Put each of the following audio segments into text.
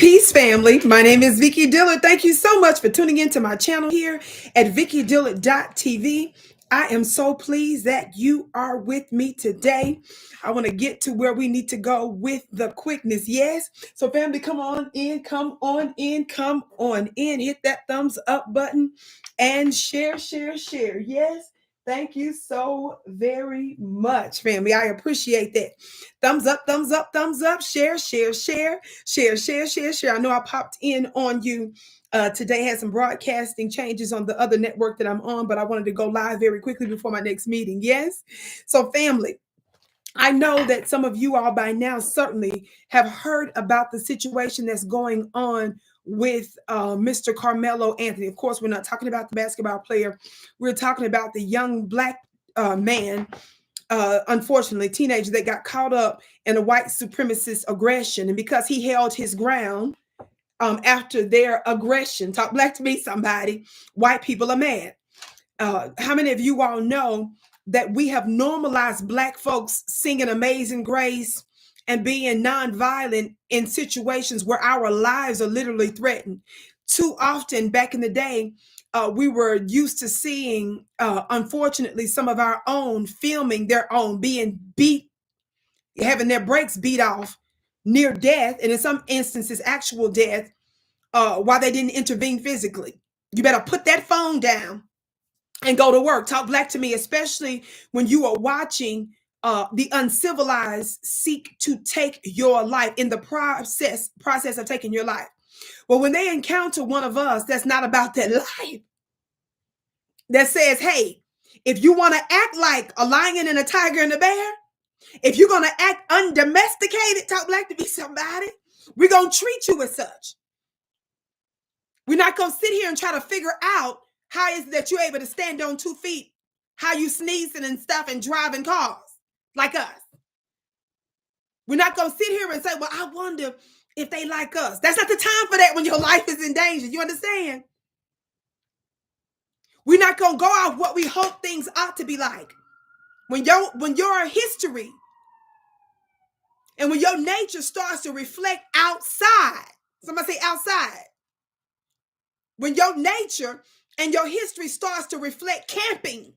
Peace, family. My name is Vicki Dillard. Thank you so much for tuning into my channel here at vickydillard.tv. I am so pleased that you are with me today. I want to get to where we need to go with the quickness. Yes. So, family, come on in, come on in, come on in. Hit that thumbs up button and share, share, share. Yes. Thank you so very much, family. I appreciate that. Thumbs up, thumbs up, thumbs up. Share, share, share, share, share, share, share. I know I popped in on you today, had some broadcasting changes on the other network that I'm on, but I wanted to go live very quickly before my next meeting. Yes. So, family, I know that some of you all by now certainly have heard about the situation that's going on with Mr. Karmelo Anthony. Of course, we're not talking about the basketball player. We're talking about the young black man, unfortunately, teenager that got caught up in a white supremacist aggression. And because he held his ground after their aggression, talk black to me, somebody, white people are mad. How many of you all know that we have normalized black folks singing Amazing Grace and being nonviolent in situations where our lives are literally threatened? Too often back in the day, we were used to seeing, unfortunately, some of our own filming their own, being beat, having their brakes beat off, near death, and in some instances, actual death, while they didn't intervene physically. You better put that phone down and go to work. Talk black to me, especially when you are watching the uncivilized seek to take your life in the process of taking your life. Well, when they encounter one of us that's not about that life, that says, hey, if you want to act like a lion and a tiger and a bear, if you're going to act undomesticated, talk black to me, somebody, we're going to treat you as such. We're not going to sit here and try to figure out how is it that you're able to stand on 2 feet, how you sneezing and stuff and driving cars like us. We're not going to sit here and say, well, I wonder if they like us. That's not the time for that when your life is in danger. You understand? We're not going to go off what we hope things ought to be like. When your history and when your nature starts to reflect outside, somebody say outside. When your nature and your history starts to reflect camping.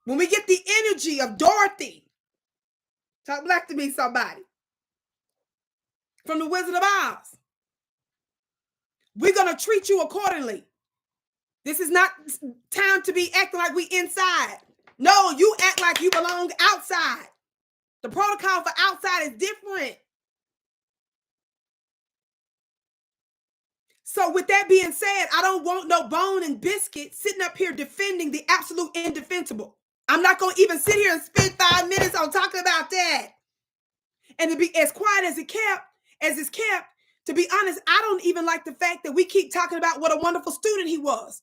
When we get the energy of Dorothy, talk black to me, somebody, from the Wizard of Oz, we're going to treat you accordingly. This is not time to be acting like we inside. No, you act like you belong outside. The protocol for outside is different. So with that being said, I don't want no bone and biscuit sitting up here defending the absolute indefensible. I'm not going to even sit here and spend 5 minutes on talking about that. And to be as quiet as it's kept, to be honest, I don't even like the fact that we keep talking about what a wonderful student he was.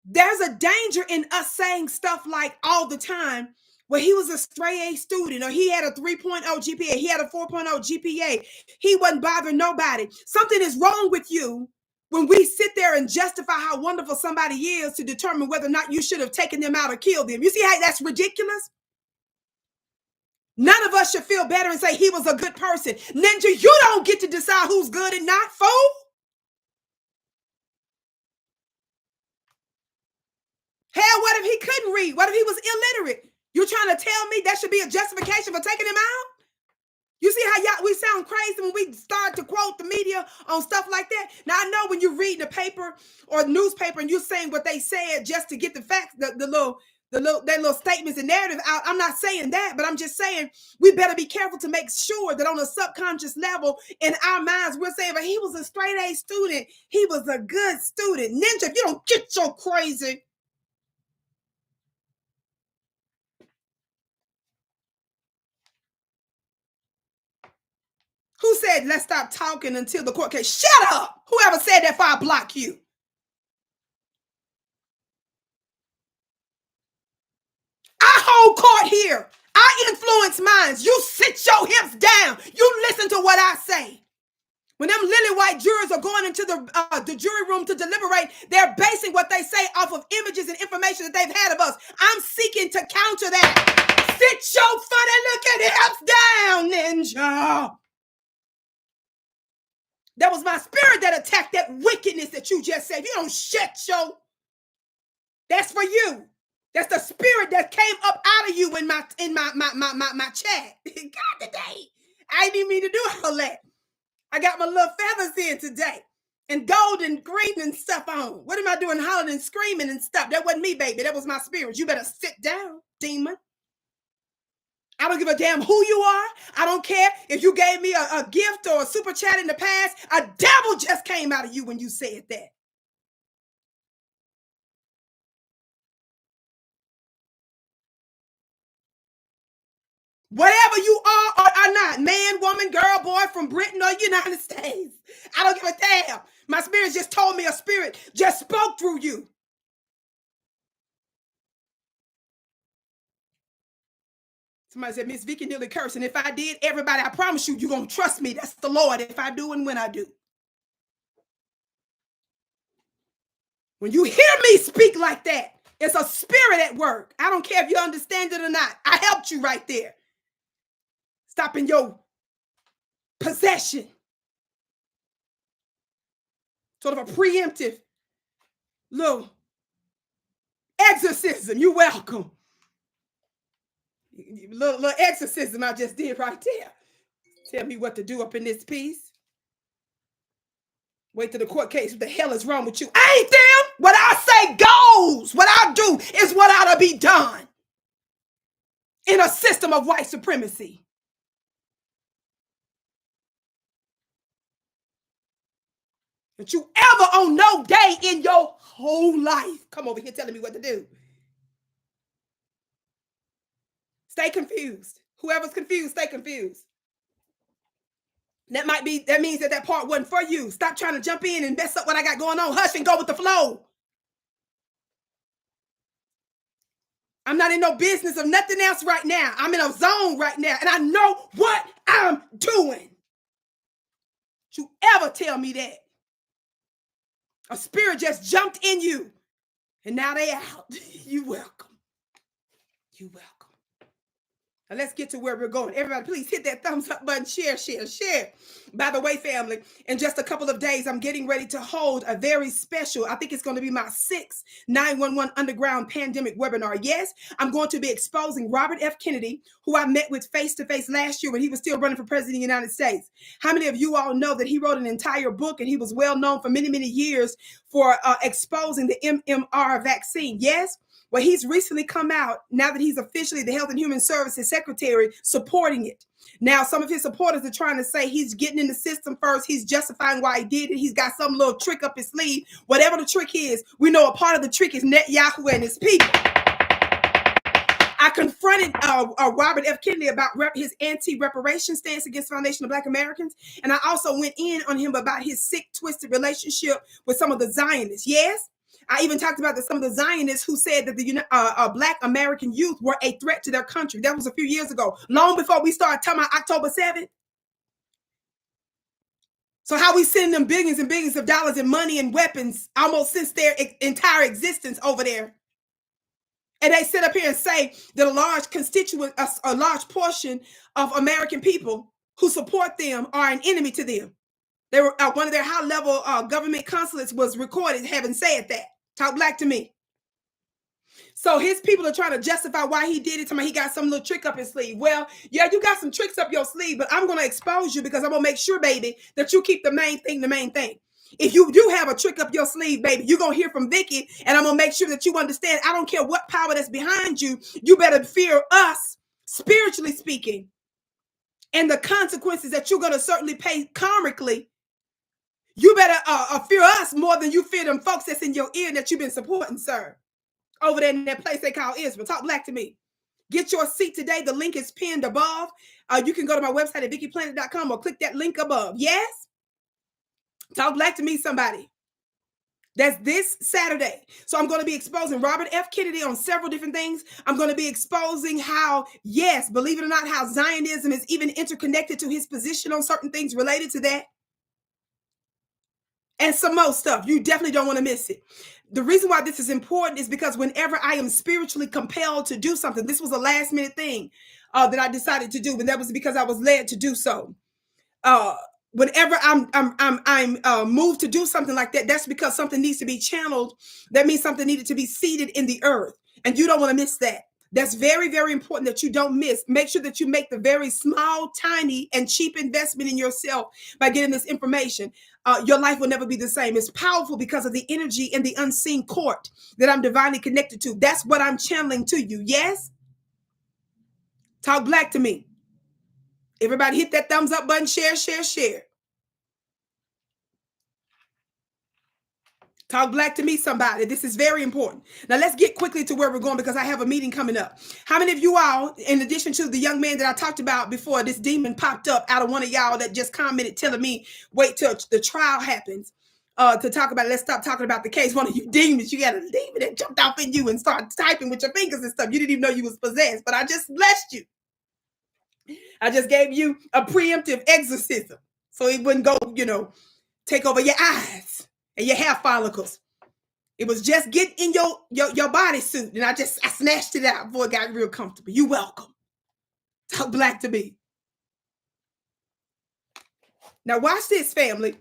There's a danger in us saying stuff like all the time, well, he was a straight A student, or he had a 3.0 GPA, he had a 4.0 GPA, he wasn't bothering nobody. Something is wrong with you when we sit there and justify how wonderful somebody is to determine whether or not you should have taken them out or killed them. You see how that's ridiculous? None of us should feel better and say he was a good person. Ninja, you don't get to decide who's good and not, fool. Hell, what if he couldn't read? What if he was illiterate? You're trying to tell me that should be a justification for taking him out? You see how we sound crazy when we start to quote the media on stuff like that? Now, I know when you're reading a paper or a newspaper and you're saying what they said just to get the facts, their little statements and narrative out. I'm not saying that, but I'm just saying we better be careful to make sure that on a subconscious level in our minds, we're saying, but he was a straight A student. He was a good student. Ninja, if you don't get so crazy. Who said, let's stop talking until the court case? Shut up! Whoever said that, if I block you. I hold court here. I influence minds. You sit your hips down. You listen to what I say. When them lily white jurors are going into the jury room to deliberate, they're basing what they say off of images and information that they've had of us. I'm seeking something to counter that. Sit your funny looking hips down, ninja. That was my spirit that attacked that wickedness that you just said. You don't shut your. That's for you. That's the spirit that came up out of you in my chat. God today. I didn't mean to do all that. I got my little feathers in today. And gold and green and stuff on. What am I doing hollering and screaming and stuff? That wasn't me, baby. That was my spirit. You better sit down, demon. I don't give a damn who you are. I don't care if you gave me a gift or a super chat in the past. A devil just came out of you when you said that. Whatever you are or are not, man, woman, girl, boy from Britain or United States, I don't give a damn. My spirit just told me a spirit just spoke through you. Somebody said, Miss Vicki nearly cursed. And if I did, everybody, I promise you, you're going to trust me. That's the Lord if I do and when I do. When you hear me speak like that, it's a spirit at work. I don't care if you understand it or not. I helped you right there. Stopping your possession. Sort of a preemptive little exorcism. You're welcome. Little exorcism I just did right there. Tell me what to do up in this piece. Wait till the court case. What the hell is wrong with you? I ain't them. What I say goes. What I do is what ought to be done in a system of white supremacy. That you ever on no day in your whole life come over here telling me what to do. Stay confused. Whoever's confused, stay confused. That means that part wasn't for you. Stop trying to jump in and mess up what I got going on. Hush and go with the flow. I'm not in no business of nothing else right now. I'm in a zone right now, and I know what I'm doing. Don't you ever tell me that. A spirit just jumped in you, and now they out. You welcome. You welcome. Now let's get to where we're going. Everybody, please hit that thumbs up button. Share. By the way, family, in just a couple of days, I'm getting ready to hold a very special, I think it's going to be my 6th 911 Underground Pandemic webinar. Yes, I'm going to be exposing Robert F. Kennedy, who I met with face-to-face last year when he was still running for president of the United States. How many of you all know that he wrote an entire book and he was well known for many, many years for exposing the MMR vaccine? Yes. Well, he's recently come out, now that he's officially the Health and Human Services Secretary, supporting it. Now, some of his supporters are trying to say he's getting in the system first. He's justifying why he did it. He's got some little trick up his sleeve. Whatever the trick is, we know a part of the trick is Netanyahu and his people. I confronted Robert F. Kennedy about his anti-reparation stance against the Foundation of Black Americans. And I also went in on him about his sick, twisted relationship with some of the Zionists. Yes. I even talked about some of the Zionists who said that the Black American youth were a threat to their country. That was a few years ago, long before we started talking about October 7th. So how we send them billions and billions of dollars in money and weapons almost since their entire existence over there. And they sit up here and say that a large portion of American people who support them are an enemy to them. They were one of their high-level government consulates was recorded having said that. Talk black to me. So his people are trying to justify why he did it. He got some little trick up his sleeve. Well, yeah, you got some tricks up your sleeve, but I'm going to expose you because I'm going to make sure, baby, that you keep the main thing. If you do have a trick up your sleeve, baby, you're going to hear from Vicki, and I'm going to make sure that you understand, I don't care what power that's behind you, you better fear us, spiritually speaking, and the consequences that you're going to certainly pay karmically. You better fear us more than you fear them folks that's in your ear that you've been supporting, sir. Over there in that place they call Israel. Talk black to me. Get your seat today. The link is pinned above. You can go to my website at VickiPlanet.com or click that link above. Yes? Talk black to me, somebody. That's this Saturday. So I'm going to be exposing Robert F. Kennedy on several different things. I'm going to be exposing how, yes, believe it or not, how Zionism is even interconnected to his position on certain things related to that. And some more stuff. You definitely don't want to miss it. The reason why this is important is because whenever I am spiritually compelled to do something, this was a last minute thing that I decided to do, and that was because I was led to do so. uh Whenever I'm moved to do something like that, that's because something needs to be channeled. That means something needed to be seeded in the earth, and you don't want to miss that. That's very, very important that you don't miss. Make sure that you make the very small, tiny, and cheap investment in yourself by getting this information. Your life will never be the same. It's powerful because of the energy in the unseen court that I'm divinely connected to. That's what I'm channeling to you. Yes? Talk black to me. Everybody hit that thumbs up button, share, share, share. Talk black to me, somebody. This is very important. Now, let's get quickly to where we're going because I have a meeting coming up. How many of you all, in addition to the young man that I talked about before, this demon popped up out of one of y'all that just commented telling me, wait till the trial happens to talk about it. Let's stop talking about the case. One of you demons, you got a demon that jumped off in you and started typing with your fingers and stuff. You didn't even know you was possessed, but I just blessed you. I just gave you a preemptive exorcism so it wouldn't go, take over your eyes and your hair follicles. It was just getting in your bodysuit, and I snatched it out before it got real comfortable. You welcome. Talk black to me. Now watch this, family.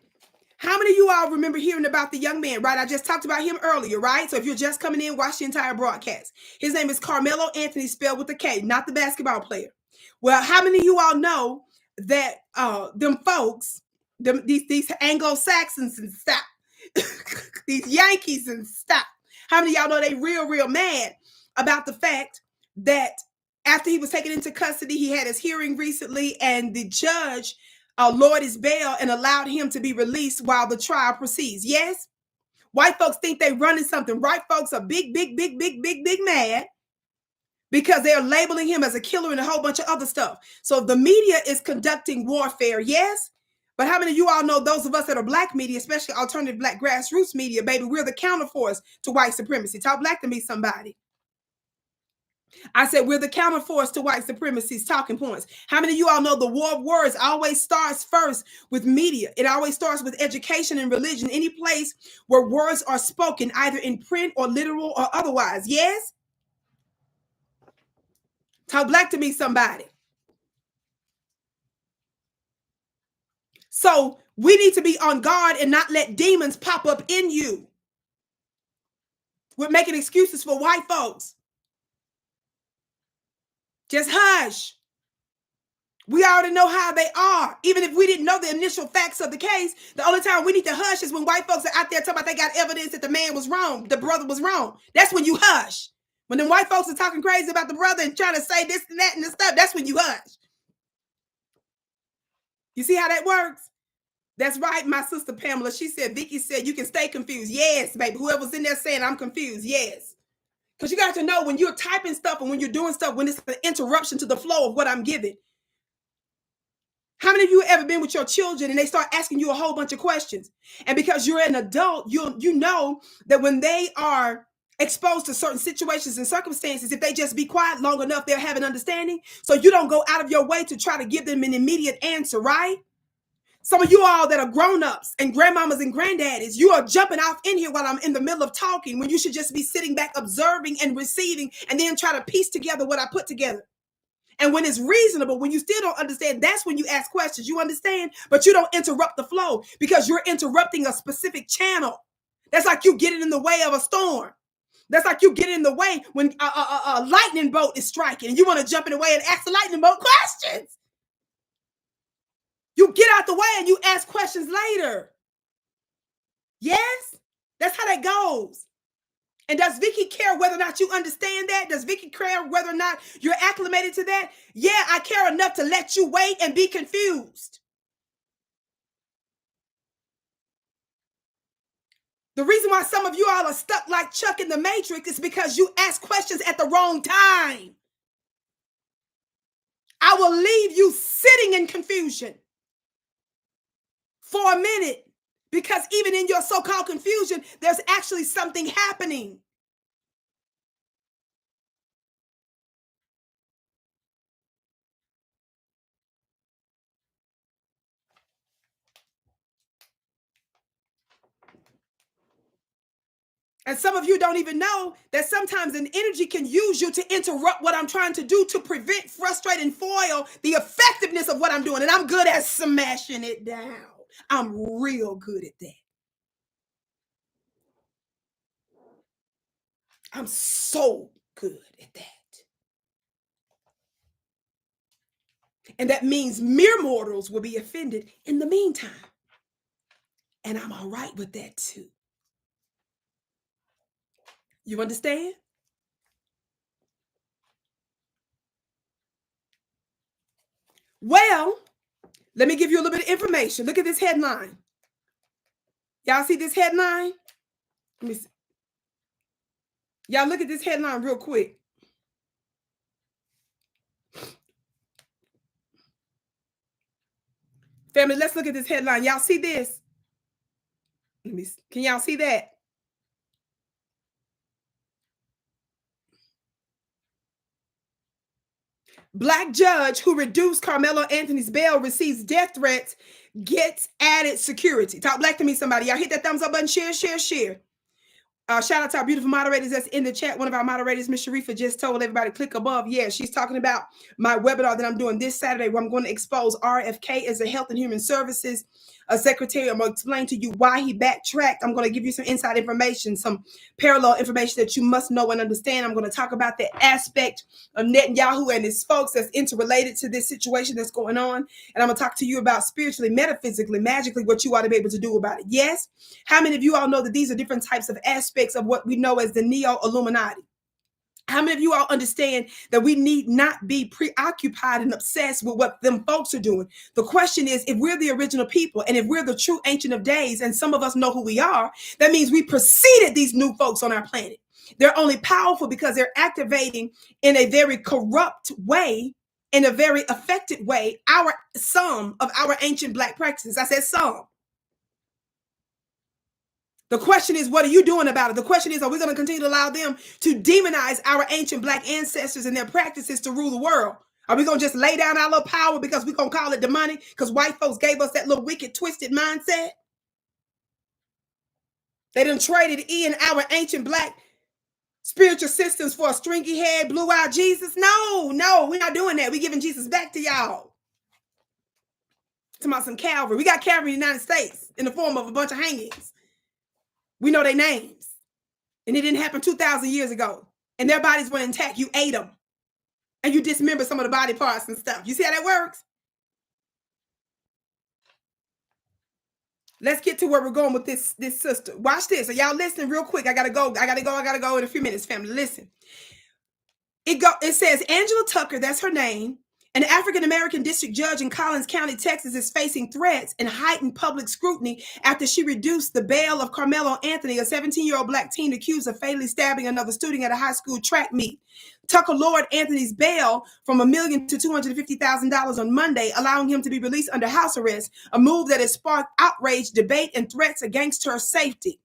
How many of you all remember hearing about the young man, right? I just talked about him earlier, right? So if you're just coming in, watch the entire broadcast. His name is Karmelo Anthony, spelled with a K, not the basketball player. Well, how many of you all know that them folks, these Anglo-Saxons and stuff, these Yankees and stuff, how many of y'all know they real mad about the fact that after he was taken into custody, he had his hearing recently, and the judge lowered his bail and allowed him to be released while the trial proceeds. Yes? White folks think they running something. White folks are big mad because they're labeling him as a killer and a whole bunch of other stuff. So the media is conducting warfare, yes? But how many of you all know those of us that are black media, especially alternative black grassroots media, baby, we're the counterforce to white supremacy. Talk black to me, somebody. I said we're the counterforce to white supremacy's talking points. How many of you all know the war of words always starts first with media? It always starts with education and religion. Any place where words are spoken, either in print or literal or otherwise. Yes? Talk black to me, somebody. So we need to be on guard and not let demons pop up in you. We're making excuses for white folks. Just hush. We already know how they are. Even if we didn't know the initial facts of the case, the only time we need to hush is when white folks are out there talking about they got evidence that the man was wrong, the brother was wrong. That's when you hush. When them white folks are talking crazy about the brother and trying to say this and that and this stuff, that's when you hush. You see how that works? That's right, my sister Pamela. She said, Vicki said, you can stay confused. Yes, baby. Whoever's in there saying I'm confused. Yes. Because you got to know when you're typing stuff and when you're doing stuff, when it's an interruption to the flow of what I'm giving. How many of you ever been with your children and they start asking you a whole bunch of questions? And because you're an adult, you know that when they are exposed to certain situations and circumstances, if they just be quiet long enough, they'll have an understanding. So you don't go out of your way to try to give them an immediate answer, right? Some of you all that are grown-ups and grandmamas and granddaddies, you are jumping off in here while I'm in the middle of talking when you should just be sitting back observing and receiving and then try to piece together what I put together. And when it's reasonable, when you still don't understand, that's when you ask questions. You understand? But you don't interrupt the flow because you're interrupting a specific channel. That's like you getting in the way of a storm. That's like you get in the way when a lightning bolt is striking and you want to jump in the way and ask the lightning bolt questions. You get out the way and you ask questions later. Yes? That's how that goes. And does Vicki care whether or not you understand that? Does Vicki care whether or not you're acclimated to that? Yeah, I care enough to let you wait and be confused. The reason why some of you all are stuck like Chuck in the Matrix is because you ask questions at the wrong time. I will leave you sitting in confusion for a minute because even in your so-called confusion, there's actually something happening. And some of you don't even know that sometimes an energy can use you to interrupt what I'm trying to do, to prevent, frustrate, and foil the effectiveness of what I'm doing. And I'm good at smashing it down. I'm real good at that. I'm so good at that. And that means mere mortals will be offended in the meantime. And I'm all right with that too. You understand? Well, let me give you a little bit of information. Look at this headline. Y'all see this headline? Let me see. Y'all look at this headline real quick. Family, let's look at this headline. Y'all see this? Can y'all see that? Black judge who reduced Karmelo Anthony's bail receives death threats, gets added security. Talk black to me, somebody. Y'all hit that thumbs up button, share, share, share. Shout out to our beautiful moderators that's in the chat. One of our moderators, Miss Sharifa, just told everybody click above. Yeah, she's talking about my webinar that I'm doing this Saturday where I'm going to expose RFK as a Health and Human Services secretary. I'm going to explain to you why he backtracked. I'm going to give you some inside information, some parallel information that you must know and understand. I'm going to talk about the aspect of Netanyahu and his folks that's interrelated to this situation that's going on. And I'm going to talk to you about spiritually, metaphysically, magically, what you ought to be able to do about it. Yes. How many of you all know that these are different types of aspects of what we know as the Neo-Illuminati? How many of you all understand that we need not be preoccupied and obsessed with what them folks are doing? The question is, if we're the original people and if we're the true Ancient of Days, and some of us know who we are, that means we preceded these new folks on our planet. They're only powerful because they're activating in a very corrupt way, in a very affected way, some of our ancient Black practices. I said some. The question is, what are you doing about it? The question is, are we going to continue to allow them to demonize our ancient Black ancestors and their practices to rule the world? Are we going to just lay down our little power because we're going to call it demonic because white folks gave us that little wicked, twisted mindset? They done traded in our ancient Black spiritual systems for a stringy head, blue-eyed Jesus. No, we're not doing that. We're giving Jesus back to y'all. Talking about some Calvary. We got Calvary in the United States in the form of a bunch of hangings. We know their names. And it didn't happen 2,000 years ago. And their bodies were intact. You ate them. And you dismember some of the body parts and stuff. You see how that works? Let's get to where we're going with this sister. Watch this. Are y'all listening real quick? I gotta go in a few minutes, family. Listen. It says Angela Tucker, that's her name, an African-American district judge in Collins County, Texas, is facing threats and heightened public scrutiny after she reduced the bail of Karmelo Anthony, a 17-year-old Black teen accused of fatally stabbing another student at a high school track meet. Tucker lowered Anthony's bail from $1 million to $250,000 on Monday, allowing him to be released under house arrest, a move that has sparked outrage, debate, and threats against her safety.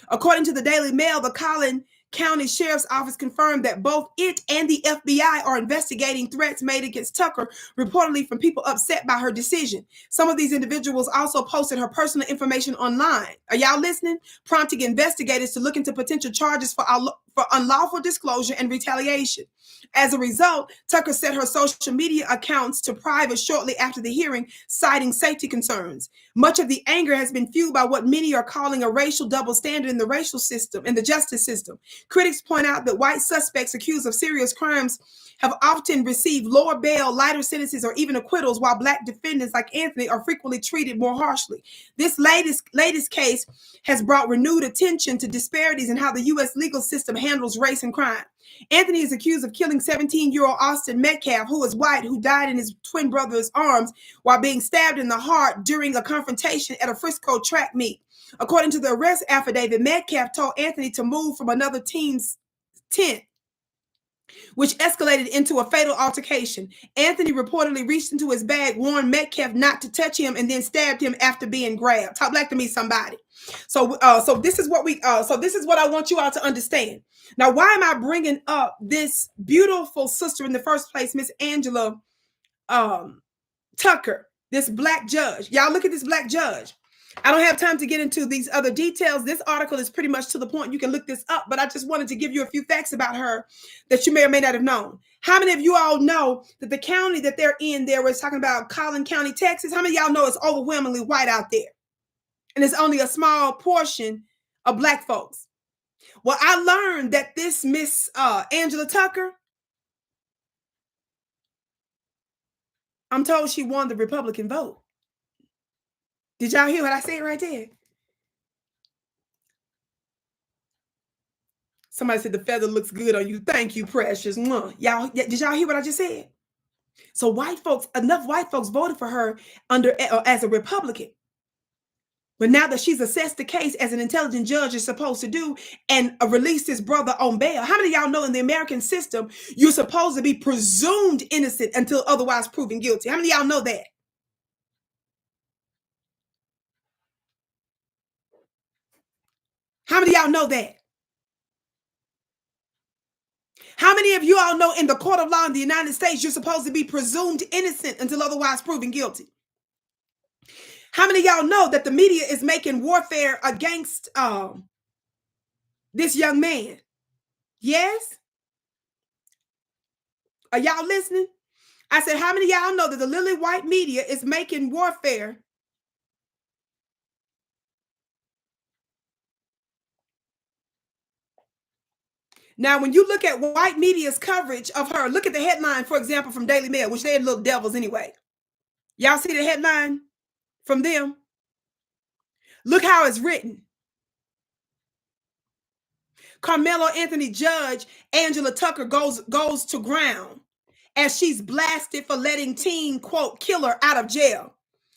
According to the Daily Mail, the Collins County Sheriff's Office confirmed that both it and the FBI are investigating threats made against Tucker, reportedly from people upset by her decision. Some of these individuals also posted her personal information online. Are y'all listening? Prompting investigators to look into potential charges for unlawful disclosure and retaliation. As a result, Tucker set her social media accounts to private shortly after the hearing, citing safety concerns. Much of the anger has been fueled by what many are calling a racial double standard in the racial system, in the justice system. Critics point out that white suspects accused of serious crimes have often received lower bail, lighter sentences, or even acquittals, while Black defendants like Anthony are frequently treated more harshly. This latest case has brought renewed attention to disparities in how the U.S. legal system handles race and crime. Anthony is accused of killing 17-year-old Austin Metcalf, who is white, who died in his twin brother's arms while being stabbed in the heart during a confrontation at a Frisco track meet. According to the arrest affidavit, Metcalf told Anthony to move from another team's tent, which escalated into a fatal altercation. Anthony reportedly reached into his bag, warned Metcalf not to touch him, and then stabbed him after being grabbed. Talk black to me, somebody. So this is what I want you all to understand. Now, why am I bringing up this beautiful sister in the first place, Miss Angela Tucker, this Black judge? Y'all look at this Black judge. I don't have time to get into these other details. This article is pretty much to the point. You can look this up, but I just wanted to give you a few facts about her that you may or may not have known. How many of you all know that the county that they're in there was talking about Collin County, Texas? How many of y'all know it's overwhelmingly white out there? And it's only a small portion of black folks. Well, I learned that this Miss Angela Tucker, I'm told she won the Republican vote. Did y'all hear what I said right there? Somebody said the feather looks good on you. Thank you, precious. Y'all, did y'all hear what I just said? So enough white folks voted for her as a Republican. But now that she's assessed the case as an intelligent judge is supposed to do and released his brother on bail, how many of y'all know in the American system, you're supposed to be presumed innocent until otherwise proven guilty? How many of y'all know that? How many of y'all know that? How many of you all know in the court of law in the United States, you're supposed to be presumed innocent until otherwise proven guilty? How many of y'all know that the media is making warfare against this young man? Yes? Are y'all listening? I said, how many of y'all know that the lily white media is making warfare? Now, when you look at white media's coverage of her, look at the headline, for example, from Daily Mail, which they're little devils anyway. Y'all see the headline from them? Look how it's written. Karmelo Anthony judge Angela Tucker goes to ground as she's blasted for letting teen, quote, killer out of jail.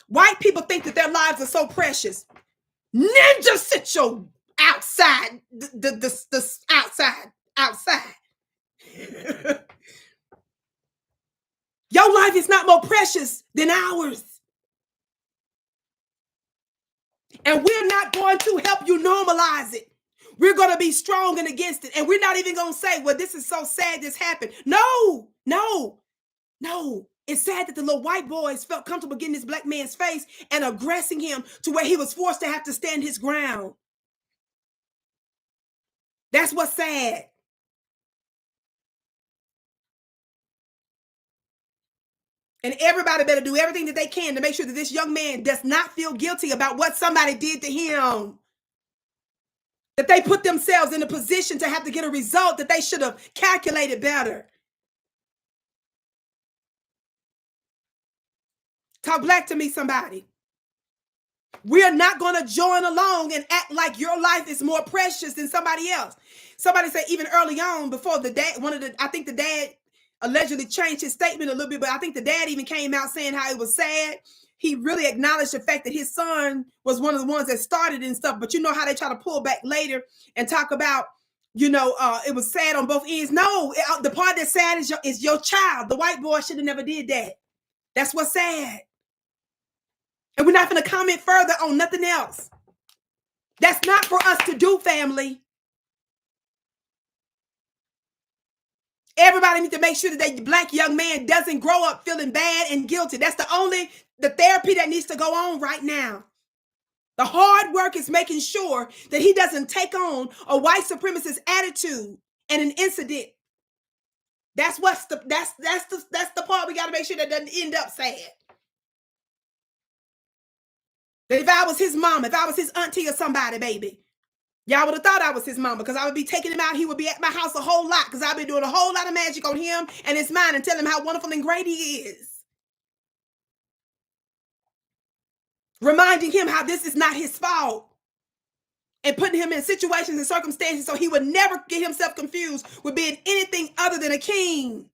White people think that their lives are so precious. Ninja, sit your outside, the outside. Your life is not more precious than ours. And we're not going to help you normalize it. We're going to be strong and against it. And we're not even going to say, well, this is so sad this happened. No. It's sad that the little white boys felt comfortable getting this black man's face and aggressing him to where he was forced to have to stand his ground. That's what's sad. And everybody better do everything that they can to make sure that this young man does not feel guilty about what somebody did to him. That they put themselves in a position to have to get a result that they should have calculated better. Talk black to me, somebody. We are not going to join along and act like your life is more precious than somebody else. Somebody said even early on, before the dad, I think the dad allegedly changed his statement a little bit, but I think the dad even came out saying how it was sad. He really acknowledged the fact that his son was one of the ones that started and stuff. But you know how they try to pull back later and talk about, it was sad on both ends. No, the part that's sad is your child. The white boy should have never did that. That's what's sad. And we're not going to comment further on nothing else. That's not for us to do, family. Everybody needs to make sure that that black young man doesn't grow up feeling bad and guilty. That's the therapy that needs to go on right now. The hard work is making sure that he doesn't take on a white supremacist attitude and an incident. That's the part we got to make sure that doesn't end up sad. That if I was his mom, if I was his auntie or somebody, baby, y'all would have thought I was his mama because I would be taking him out. He would be at my house a whole lot because I've been doing a whole lot of magic on him and his mind and telling him how wonderful and great he is. Reminding him how this is not his fault. And putting him in situations and circumstances so he would never get himself confused with being anything other than a king.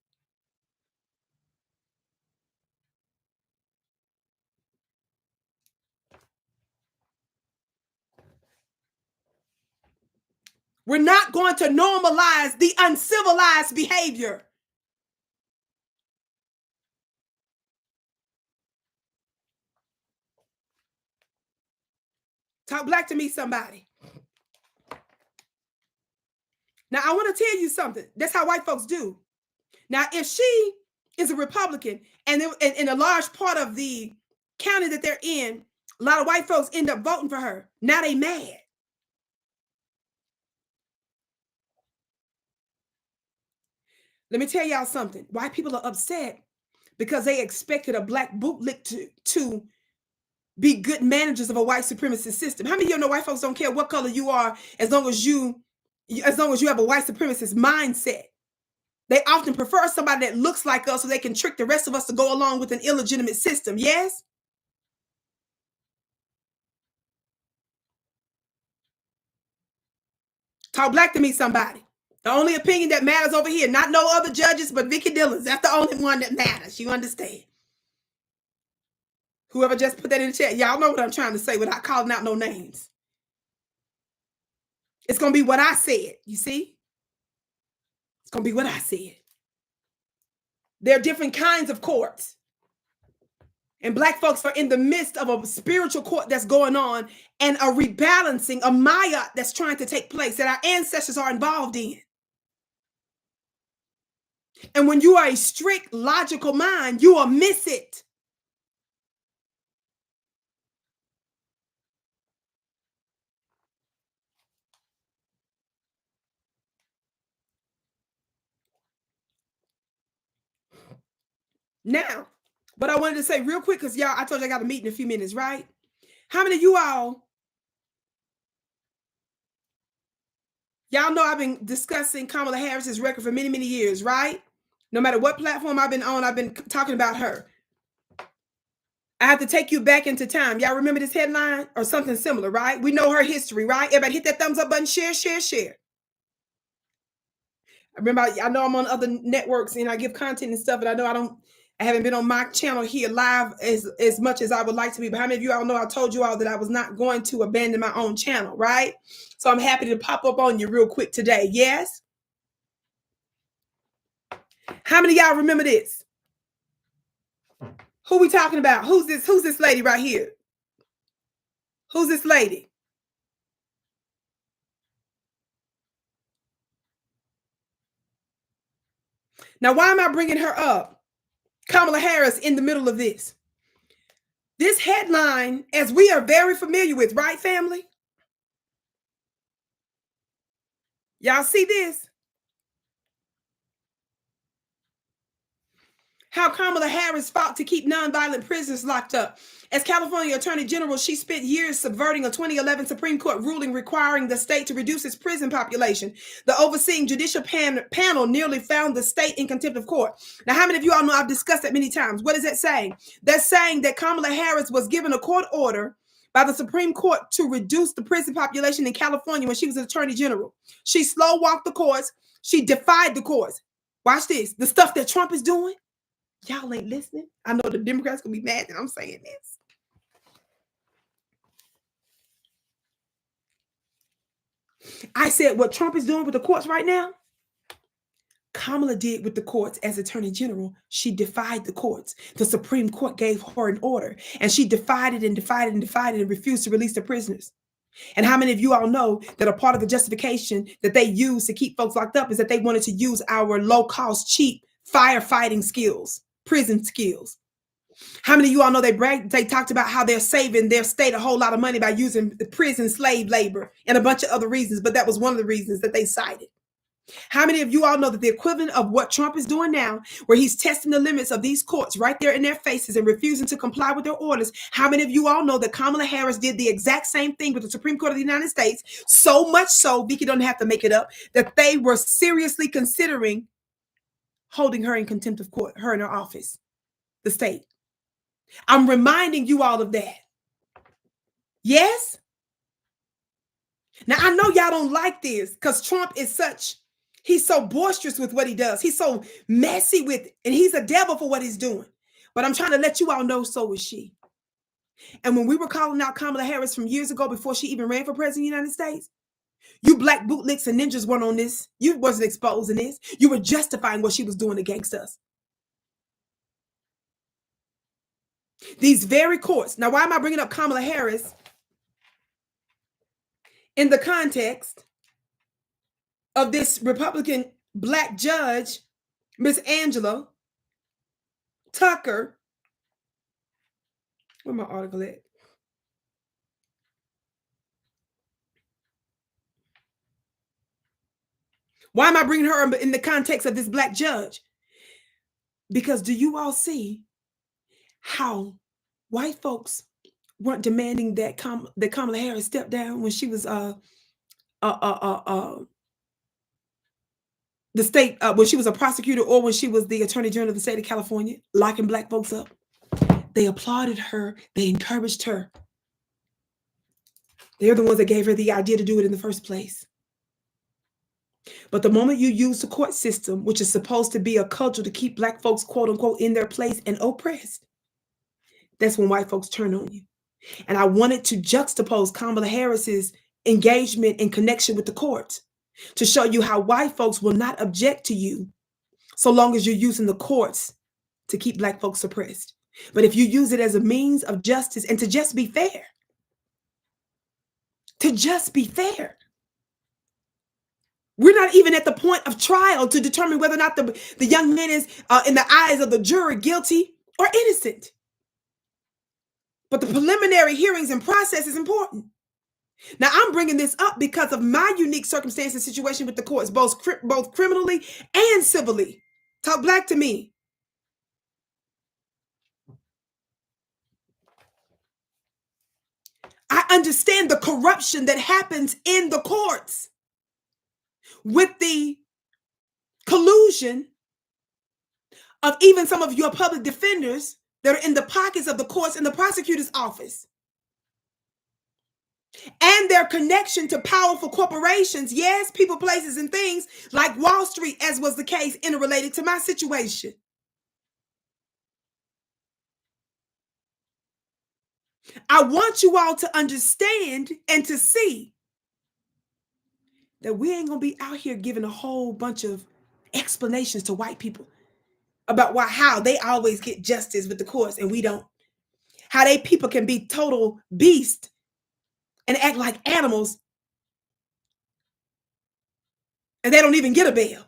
We're not going to normalize the uncivilized behavior. Talk black to me, somebody. Now, I want to tell you something. That's how white folks do. Now, if she is a Republican and a large part of the county that they're in A lot of white folks end up voting for her. Now they mad. Let me tell y'all something. White people are upset because they expected a black bootlick to be good managers of a white supremacist system. How many of you know white folks don't care what color you are as long as you have a white supremacist mindset? They often prefer somebody that looks like us so they can trick the rest of us to go along with an illegitimate system. Yes? Talk black to me, somebody. The only opinion that matters over here, not no other judges, but Vicki Dillard. That's the only one that matters. You understand? Whoever just put that in the chat, y'all know what I'm trying to say without calling out no names. It's going to be what I said. You see? It's going to be what I said. There are different kinds of courts. And black folks are in the midst of a spiritual court that's going on and a rebalancing, a Maya that's trying to take place that our ancestors are involved in. And when you are a strict, logical mind, you will miss it. Now, what I wanted to say real quick, because y'all, I told you I got a meeting in a few minutes, right? How many of y'all know I've been discussing Kamala Harris's record for many, many years, right? No matter what platform I've been on, I've been talking about her. I have to take you back into time. Y'all remember this headline or something similar, right? We know her history, right? Everybody hit that thumbs up button, share, share, share. I remember, I know I'm on other networks and I give content and stuff, but I haven't been on my channel here live as much as I would like to be. But how many of you all know I told you all that I was not going to abandon my own channel, right? So I'm happy to pop up on you real quick today. Yes? How many of y'all remember this? Who we talking about? Who's this lady right here? Who's this lady? Now, why am I bringing her up? Kamala Harris in the middle of this. This headline, as we are very familiar with, right, family? Y'all see this? How Kamala Harris fought to keep nonviolent prisoners locked up. As California Attorney General, she spent years subverting a 2011 Supreme Court ruling requiring the state to reduce its prison population. The overseeing judicial panel nearly found the state in contempt of court. Now, how many of you all know I've discussed that many times? What is that saying? That's saying that Kamala Harris was given a court order by the Supreme Court to reduce the prison population in California when she was Attorney General. She slow walked the courts. She defied the courts. Watch this. The stuff that Trump is doing. Y'all ain't listening. I know the Democrats gonna be mad that I'm saying this. I said what Trump is doing with the courts right now, Kamala did with the courts as Attorney General. She defied the courts. The Supreme Court gave her an order, and she defied it and defied it and defied it and refused to release the prisoners. And how many of you all know that a part of the justification that they use to keep folks locked up is that they wanted to use our low-cost, cheap firefighting skills, prison skills? How many of you all know they talked about how they're saving their state a whole lot of money by using the prison slave labor and a bunch of other reasons, but that was one of the reasons that they cited. How many of you all know that the equivalent of what Trump is doing now, where he's testing the limits of these courts right there in their faces and refusing to comply with their orders? How many of you all know that Kamala Harris did the exact same thing with the Supreme Court of the United States? So much so, Vicki don't have to make it up, that they were seriously considering holding her in contempt of court, her in her office, the state. I'm reminding you all of that. Yes? Now, I know y'all don't like this because Trump is he's so boisterous with what he does. He's so messy with it, and he's a devil for what he's doing. But I'm trying to let you all know so is she. And when we were calling out Kamala Harris from years ago before she even ran for president of the United States, you black bootlicks and ninjas weren't on this. You wasn't exposing this. You were justifying what she was doing against us. These very courts. Now, why am I bringing up Kamala Harris in the context of this Republican black judge, Miss Angela Tucker? Where my article at? Why am I bringing her in the context of this black judge? Because do you all see how white folks weren't demanding that Kamala Harris step down when she was the state, when she was a prosecutor, or when she was the attorney general of the state of California, locking black folks up? They applauded her. They encouraged her. They're the ones that gave her the idea to do it in the first place. But the moment you use the court system, which is supposed to be a cudgel to keep black folks, quote unquote, in their place and oppressed, that's when white folks turn on you. And I wanted to juxtapose Kamala Harris's engagement and connection with the courts to show you how white folks will not object to you so long as you're using the courts to keep black folks suppressed. But if you use it as a means of justice and to just be fair, we're not even at the point of trial to determine whether or not the young man is, in the eyes of the jury, guilty or innocent. But the preliminary hearings and process is important. Now, I'm bringing this up because of my unique circumstance and situation with the courts, both criminally and civilly. Talk black to me. I understand the corruption that happens in the courts with the collusion of even some of your public defenders that are in the pockets of the courts and the prosecutor's office, and their connection to powerful corporations, yes, people, places, and things like Wall Street, as was the case interrelated to my situation. I want you all to understand and to see that we ain't gonna be out here giving a whole bunch of explanations to white people about how they always get justice with the courts and we don't. How they people can be total beasts and act like animals and they don't even get a bail.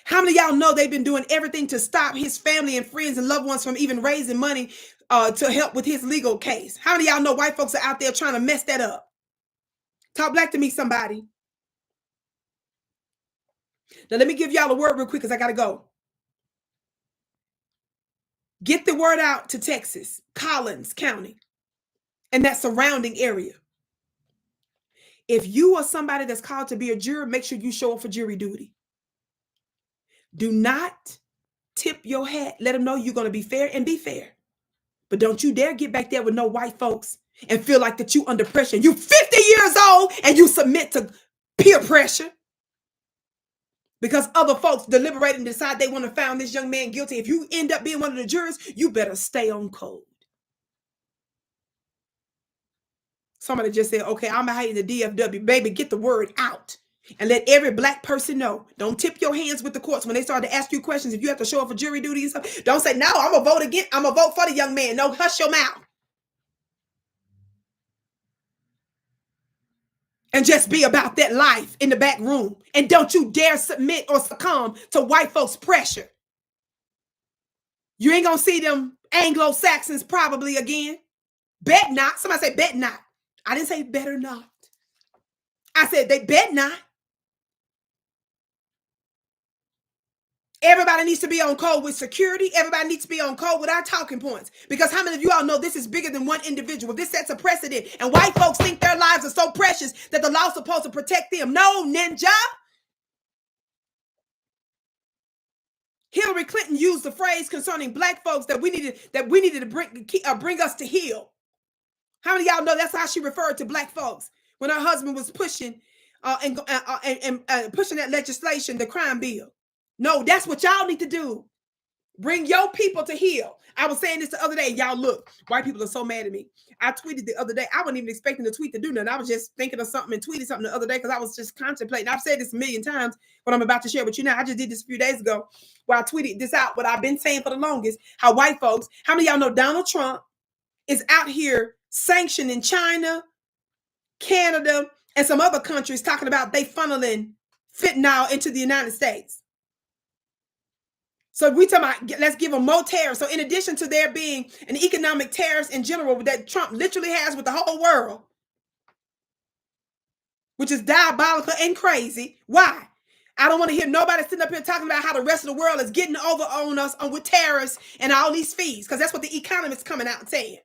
How many of y'all know they've been doing everything to stop his family and friends and loved ones from even raising money to help with his legal case? How many of y'all know white folks are out there trying to mess that up? Talk black to me, somebody. Now, let me give y'all a word real quick because I got to go. Get the word out to Texas, Collins County, and that surrounding area. If you are somebody that's called to be a juror, make sure you show up for jury duty. Do not tip your hat. Let them know you're going to be fair and be fair. But don't you dare get back there with no white folks and feel like that you under pressure. You 50 years old and you submit to peer pressure because other folks deliberate and decide they want to find this young man guilty. If you end up being one of the jurors, you better stay on code. Somebody just said, okay, I'm hiding the DFW. Baby, get the word out and let every black person know. Don't tip your hands with the courts when they start to ask you questions. If you have to show up for jury duty and stuff, don't say, no, I'm going to vote again. I'm going to vote for the young man. No, hush your mouth. And just be about that life in the back room. And don't you dare submit or succumb to white folks' pressure. You ain't going to see them Anglo-Saxons probably again. Bet not. Somebody say bet not. I didn't say better not. I said they bet not. Everybody needs to be on code with security. Everybody needs to be on code with our talking points. Because how many of you all know this is bigger than one individual? This sets a precedent. And white folks think their lives are so precious that the law's supposed to protect them. No, ninja. Hillary Clinton used the phrase concerning black folks that we needed to bring us to heal. How many of y'all know that's how she referred to black folks when her husband was pushing pushing that legislation, the crime bill? No, that's what y'all need to do. Bring your people to heal. I was saying this the other day. Y'all, look, white people are so mad at me. I tweeted the other day. I wasn't even expecting the tweet to do nothing. I was just thinking of something and tweeted something the other day because I was just contemplating. I've said this a million times, what I'm about to share with you now. I just did this a few days ago where I tweeted this out, what I've been saying for the longest, how white folks, how many of y'all know Donald Trump is out here sanctioning China, Canada, and some other countries talking about they funneling fentanyl into the United States. So we talking about, let's give them more tariffs. So in addition to there being an economic tariffs in general that Trump literally has with the whole world, which is diabolical and crazy. Why? I don't want to hear nobody sitting up here talking about how the rest of the world is getting over on us with tariffs and all these fees, because that's what the economists coming out and saying.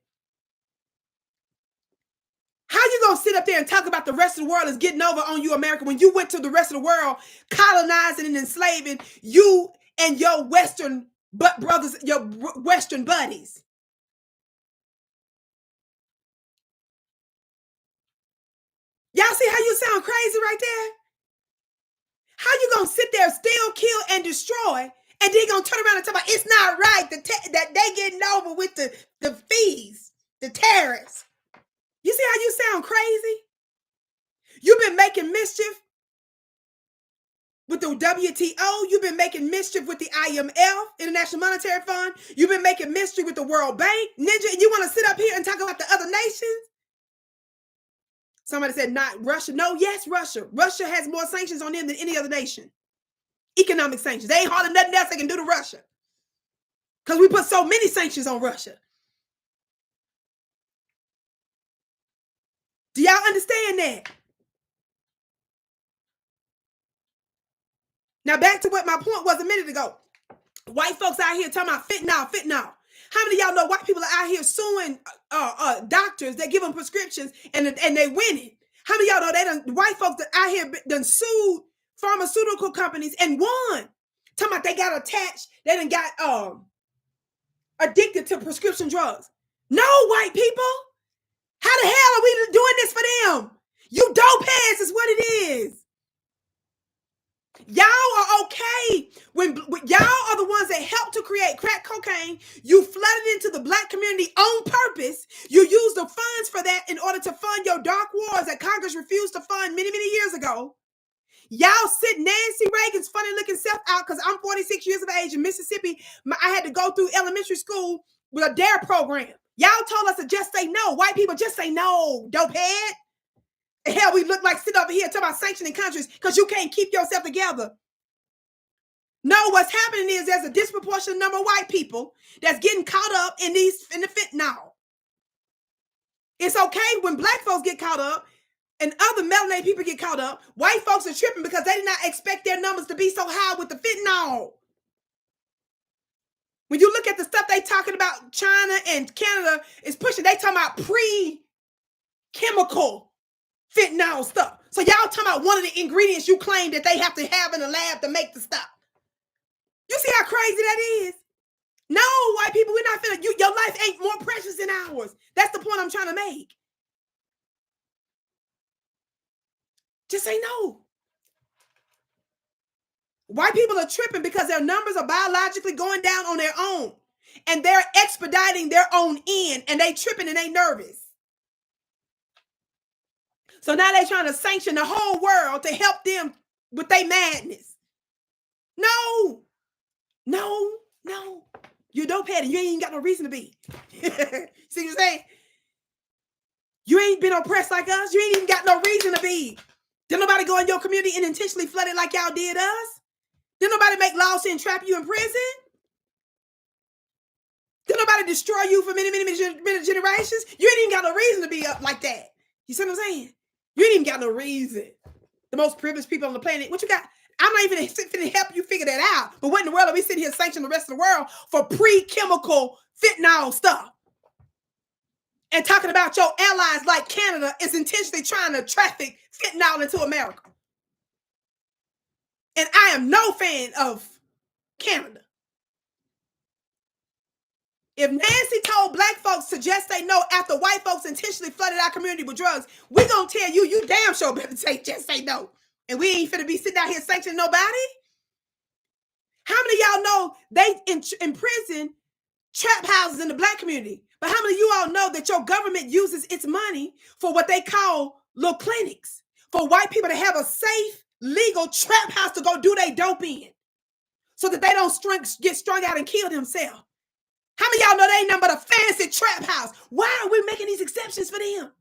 How you gonna sit up there and talk about the rest of the world is getting over on you, America, when you went to the rest of the world colonizing and enslaving you and your Western brothers, your Western buddies? Y'all see how you sound crazy right there? How you gonna sit there, steal, kill, and destroy, and then gonna turn around and talk about it's not right that they getting over with the fees, the tariffs? You see how you sound crazy? You've been making mischief with the WTO. You've been making mischief with the IMF, International Monetary Fund. You've been making mischief with the World Bank. Ninja, and you want to sit up here and talk about the other nations? Somebody said not Russia. No, yes, Russia. Russia has more sanctions on them than any other nation. Economic sanctions. They ain't hardly nothing else they can do to Russia, because we put so many sanctions on Russia. Do y'all understand that? Now back to what my point was a minute ago. White folks out here talking about fentanyl. How many of y'all know white people are out here suing doctors that give them prescriptions and they winning? How many of y'all know white folks that out here done sued pharmaceutical companies and won? Talking about they got attached, they done got addicted to prescription drugs. No, white people. How the hell are we doing this for them? You dope heads is what it is. Y'all are okay when y'all are the ones that helped to create crack cocaine. You flooded into the black community on purpose. You used the funds for that in order to fund your dark wars that Congress refused to fund many, many years ago. Y'all sit Nancy Reagan's funny looking self out, because I'm 46 years of age in Mississippi. I had to go through elementary school with a DARE program. Y'all told us to just say no. White people, just say no, dope head. Hell, we look like sit over here talking about sanctioning countries because you can't keep yourself together. No, what's happening is there's a disproportionate number of white people that's getting caught up in the fentanyl. It's okay when black folks get caught up and other melanated people get caught up. White folks are tripping because they did not expect their numbers to be so high with the fentanyl. When you look at the stuff they talking about, China and Canada is pushing, they talking about pre-chemical fentanyl stuff. So y'all talking about one of the ingredients you claim that they have to have in the lab to make the stuff. You see how crazy that is? No, white people, we're not feeling you. Your life ain't more precious than ours. That's the point I'm trying to make. Just say no. White people are tripping because their numbers are biologically going down on their own. And they're expediting their own end. And they tripping and they nervous. So now they're trying to sanction the whole world to help them with their madness. No. You're dope head and you ain't even got no reason to be. See what I'm saying? You ain't been oppressed like us. You ain't even got no reason to be. Did nobody go in your community and intentionally flood it like y'all did us? Did nobody make laws and trap you in prison? Did nobody destroy you for many generations? You ain't even got no reason to be up like that. You see what I'm saying? You ain't even got no reason. The most privileged people on the planet. What you got? I'm not even going to help you figure that out. But what in the world are we sitting here sanctioning the rest of the world for pre-chemical fentanyl stuff? And talking about your allies like Canada is intentionally trying to traffic fentanyl into America. And I am no fan of Canada. If Nancy told black folks to just say no after white folks intentionally flooded our community with drugs, we're going to tell you, you damn sure better say just say no. And we ain't finna be sitting out here sanctioning nobody. How many of y'all know they imprison trap houses in the black community? But how many of you all know that your government uses its money for what they call little clinics? For white people to have a safe, legal trap house to go do their dope in. So that they don't get strung out and kill themselves. How many of y'all know they ain't nothing but a fancy trap house? Why are we making these exceptions for them?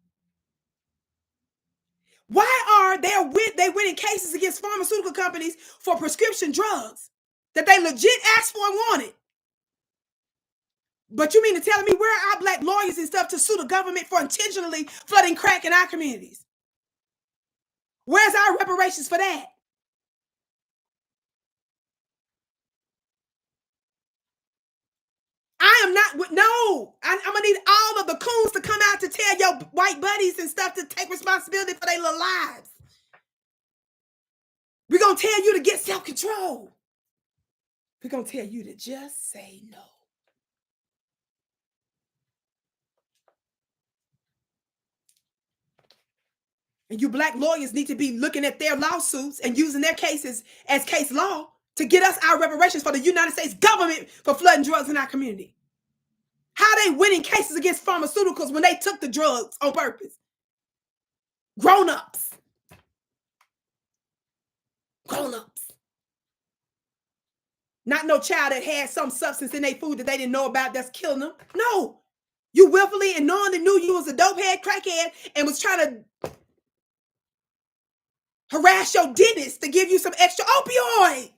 Why are they winning cases against pharmaceutical companies for prescription drugs that they legit asked for and wanted? But you mean to tell me where are our black lawyers and stuff to sue the government for intentionally flooding crack in our communities? Where's our reparations for that? No, I'm gonna need all of the coons to come out to tell your white buddies and stuff to take responsibility for their little lives. We're gonna tell you to get self-control. We're gonna tell you to just say no. And you black lawyers need to be looking at their lawsuits and using their cases as case law to get us our reparations for the United States government for flooding drugs in our community. How are they winning cases against pharmaceuticals when they took the drugs on purpose? Grown-ups. Grown-ups. Not no child that had some substance in their food that they didn't know about that's killing them. No. You willfully and knowingly knew you was a dopehead, crackhead, and was trying to harass your dentist to give you some extra opioid.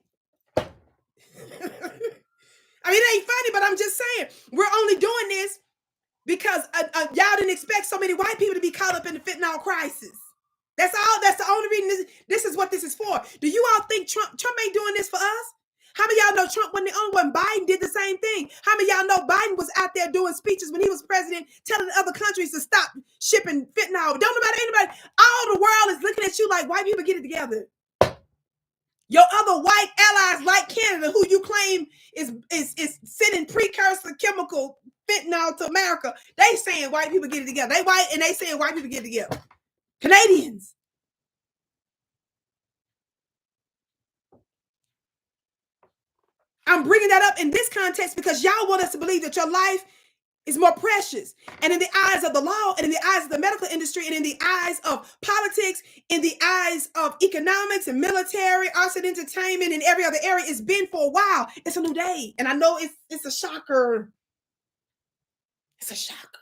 I mean, it ain't funny, but I'm just saying, we're only doing this because y'all didn't expect so many white people to be caught up in the fentanyl crisis. That's all. That's the only reason this is what this is for. Do you all think Trump ain't doing this for us? How many of y'all know Trump wasn't the only one? Biden did the same thing. How many of y'all know Biden was out there doing speeches when he was president, telling other countries to stop shipping fentanyl? Don't know about anybody. All the world is looking at you like white people get it together. Your other white allies like Canada, who you claim is sending precursor chemical fentanyl to America, they saying white people get it together. They white and they saying white people get it together. Canadians. I'm bringing that up in this context because y'all want us to believe that your life is more precious. And in the eyes of the law, and in the eyes of the medical industry, and in the eyes of politics, in the eyes of economics and military, arts and entertainment, and every other area, it's been for a while. It's a new day. And I know it's a shocker. It's a shocker.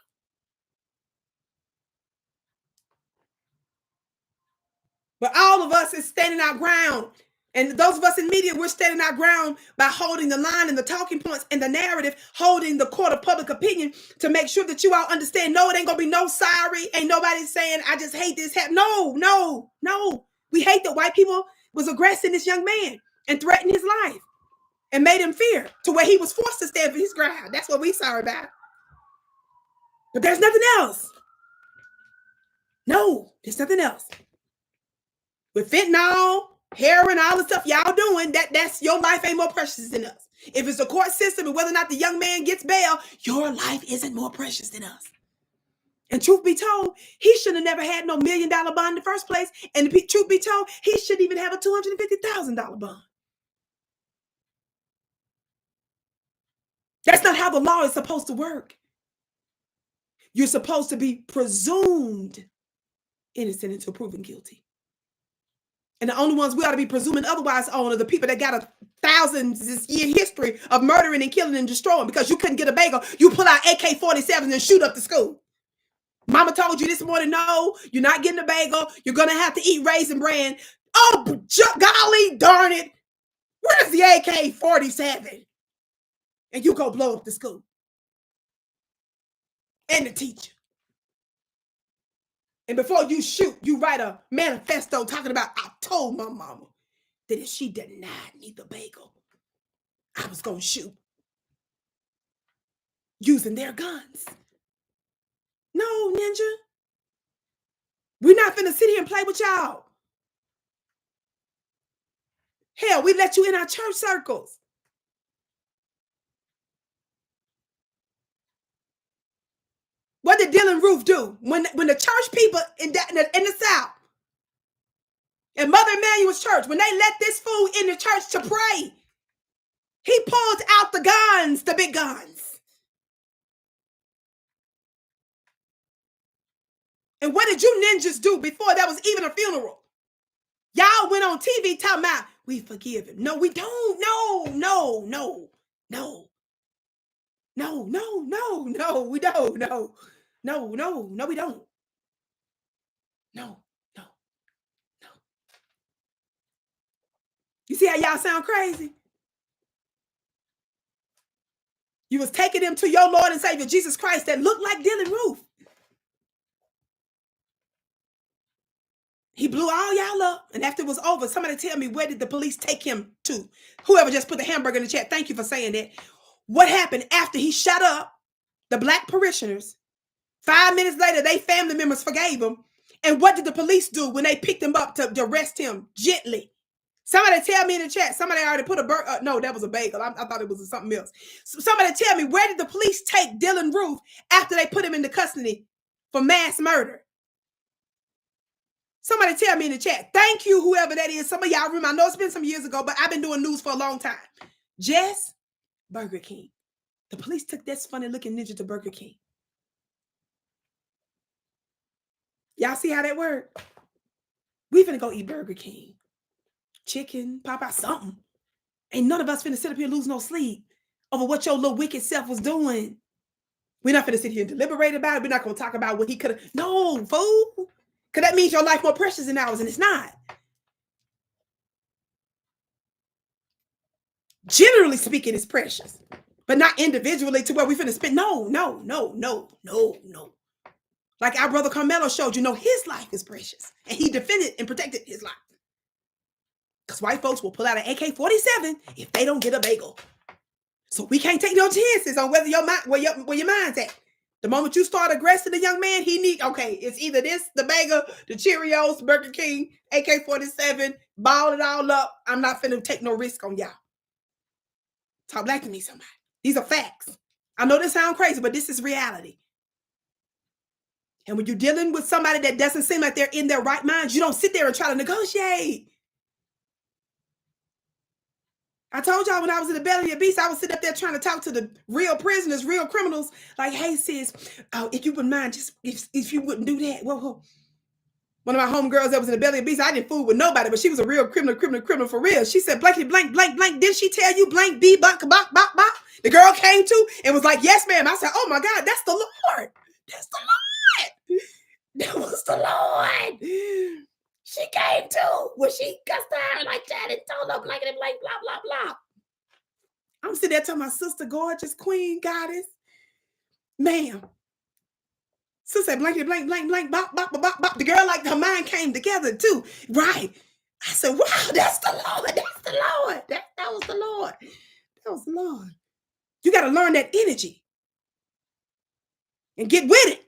But all of us is standing our ground. And those of us in media, we're standing our ground by holding the line and the talking points and the narrative, holding the court of public opinion to make sure that you all understand, no, it ain't going to be no sorry. Ain't nobody saying, I just hate this. No. We hate that white people was aggressing this young man and threatened his life and made him fear to where he was forced to stand for his ground. That's what we sorry about. But there's nothing else. No, there's nothing else. With fentanyl, heroin, all the stuff y'all doing, that's your life ain't more precious than us. If it's the court system and whether or not the young man gets bail, your life isn't more precious than us. And truth be told, he should have never had no $1 million bond in the first place. And truth be told, he shouldn't even have a $250,000 bond. That's not how the law is supposed to work. You're supposed to be presumed innocent until proven guilty. And the only ones we ought to be presuming otherwise on are the people that got a thousands-year history of murdering and killing and destroying. Because you couldn't get a bagel, you pull out AK-47s and shoot up the school. Mama told you this morning, no, you're not getting a bagel. You're going to have to eat Raisin Bran. Oh, golly darn it. Where's the AK-47? And you go blow up the school. And the teacher. And before you shoot, you write a manifesto talking about, I told my mama that if she denied me the bagel, I was going to shoot. Using their guns. No, Ninja. We're not finna sit here and play with y'all. Hell, we let you in our church circles. What did Dylan Roof do? When the church people in the South, and Mother Emanuel's church, when they let this fool in the church to pray, he pulled out the guns, the big guns. And what did you ninjas do before there was even a funeral? Y'all went on TV talking about, we forgive him. No, we don't. No, we don't. We don't. No. You see how y'all sound crazy? You was taking them to your Lord and Savior, Jesus Christ, that looked like Dylan Roof. He blew all y'all up. And after it was over, somebody tell me, where did the police take him to? Whoever just put the hamburger in the chat, thank you for saying that. What happened after he shut up the black parishioners. 5 minutes later, they family members forgave him. And what did the police do when they picked him up to arrest him? Gently. Somebody tell me in the chat. Somebody already put a no, that was a bagel. I thought it was something else. Somebody tell me, where did the police take Dillard Ruth after they put him into custody for mass murder? Somebody tell me in the chat. Thank you, whoever that is. Some of y'all remember. I know it's been some years ago, but I've been doing news for a long time. Jess, Burger King. The police took that funny looking ninja to Burger King. Y'all see how that worked? We finna go eat Burger King. Chicken, Popeye, something. Ain't none of us finna sit up here and lose no sleep over what your little wicked self was doing. We're not finna sit here and deliberate about it. We're not gonna talk about what he could have. No, fool. Because that means your life more precious than ours, and it's not. Generally speaking, it's precious, but not individually to where we finna spend. No. Like our brother Karmelo showed you, his life is precious, and he defended and protected his life. Because white folks will pull out an AK-47 if they don't get a bagel. So we can't take no chances on whether your mind, where your mind's at. The moment you start aggressing the young man, it's either this, the bagel, the Cheerios, Burger King, AK-47, ball it all up. I'm not finna take no risk on y'all. Talk back to me, somebody. These are facts. I know this sounds crazy, but this is reality. And when you're dealing with somebody that doesn't seem like they're in their right mind, you don't sit there and try to negotiate. I told y'all when I was in the belly of the beast, I would sit up there trying to talk to the real prisoners, real criminals. Like, hey, sis, if you wouldn't mind, just if you wouldn't do that. Whoa. One of my homegirls that was in the belly of the beast, I didn't fool with nobody, but she was a real criminal for real. She said, blankety, blank, blank, blank. Didn't she tell you blank, B, bunk, bop, bop, bop? The girl came to and was like, yes, ma'am. I said, oh, my God, that's the Lord. That's the Lord. That was the Lord. She came to when she cussed her like that and told her blankety, blank, blah, blah, blah. I'm sitting there telling my sister, gorgeous queen, goddess, ma'am. Sister said, blankety, blank, blank, blank, bop, bop, bop, bop. The girl, like, her mind came together too. Right. I said, wow, that's the Lord. That's the Lord. That was the Lord. That was the Lord. You got to learn that energy and get with it.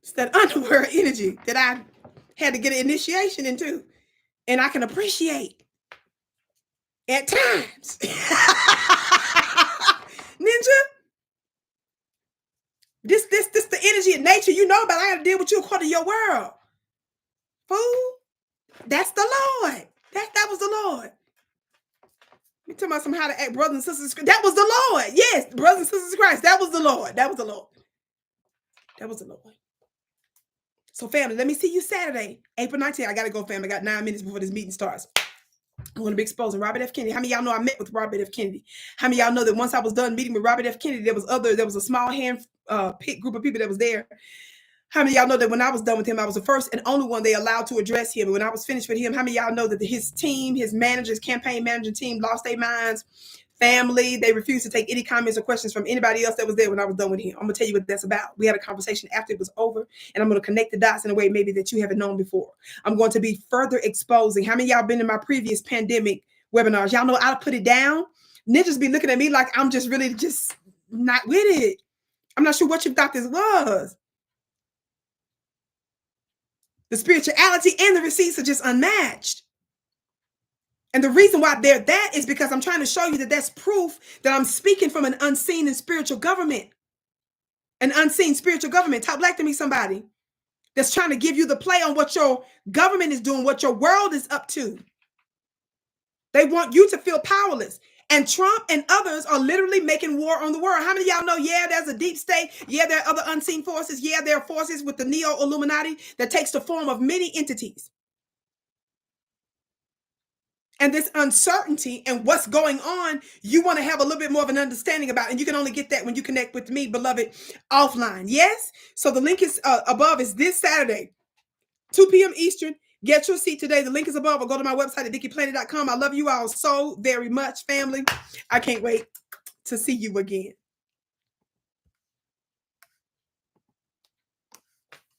It's that underworld energy that I had to get an initiation into. And I can appreciate at times. Ninja, this the energy of nature. You know about. I got to deal with you according to your world. Fool. That's the Lord. That was the Lord. You talking about how to act, brothers and sisters. That was the Lord. Yes, brothers and sisters of Christ. That was the Lord. That was the Lord. That was the Lord. So, family, let me see you Saturday, April 19th. I got to go, family. I got 9 minutes before this meeting starts. I'm going to be exposing Robert F. Kennedy. How many of y'all know I met with Robert F. Kennedy? How many of y'all know that once I was done meeting with Robert F. Kennedy, there was a small group of people that was there. How many of y'all know that when I was done with him, I was the first and only one they allowed to address him? And when I was finished with him, how many of y'all know that his team, his managers, campaign manager team lost their minds? Family, they refused to take any comments or questions from anybody else that was there when I was done with him. I'm going to tell you what that's about. We had a conversation after it was over, and I'm going to connect the dots in a way maybe that you haven't known before. I'm going to be further exposing. How many of y'all been in my previous pandemic webinars? Y'all know I put it down. Ninjas be looking at me like I'm just really just not with it. I'm not sure what you thought this was. The spirituality and the receipts are just unmatched. And the reason why they're that is because I'm trying to show you that that's proof that I'm speaking from an unseen and spiritual government. An unseen spiritual government. Talk back to me, somebody. That's trying to give you the play on what your government is doing, what your world is up to. They want you to feel powerless. And Trump and others are literally making war on the world. How many of y'all know, yeah, there's a deep state. Yeah, there are other unseen forces. Yeah, there are forces with the neo-Illuminati that takes the form of many entities. And this uncertainty and what's going on, you want to have a little bit more of an understanding about. And you can only get that when you connect with me, beloved, offline. Yes? So the link is above is this Saturday, 2 p.m. Eastern. Get your seat today. The link is above, or go to my website at VickiPlanet.com. I love you all so very much, family. I can't wait to see you again.